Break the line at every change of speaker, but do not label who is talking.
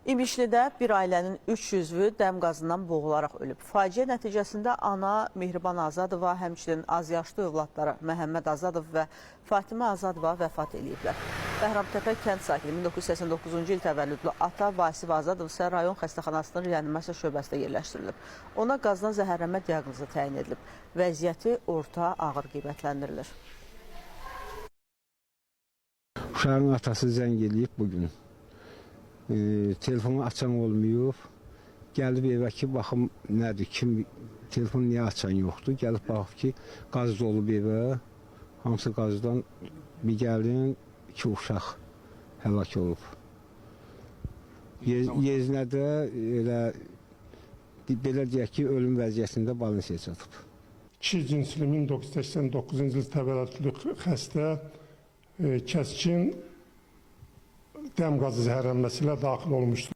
İmişlidə bir ailənin 3 üzvü dəm qazından boğularaq ölüb. Faciə nəticəsində ana Mehriban Azadova, həmçinin azyaşlı övladları Məhəmməd Azadov və Fatimə Azadova vəfat ediblər. Bəhramtəpə kənd sakini 1989-cu il təvəllüdlü ata Vasif Azadov isə rayon xəstəxanasının reanimasiya şöbəsinə yerləşdirilib. Ona qazdan zəhərlənmə diaqnozu təyin edilib. Vəziyyəti orta ağır qiymətləndirilir.
Uşağın atası zəng eləyib bugün. Telefonu açan olmuyor. Gəlib evə ki, baxım nədir, kim telefonu niyə açan yoxdur. Gəlib baxıb ki, qaz olub evə. Hamısı qazdan bir gəlin, 2 uşaq həlak olub. Yeznədə elə belə deyək ki, ölüm vəziyyətində balinsiyaya çatıb.
Kişi cinsli 1989-cu il təvəllüdlü xəstə kəskin dəm qazı zəhərlənməsi ilə daxil olmuşdur.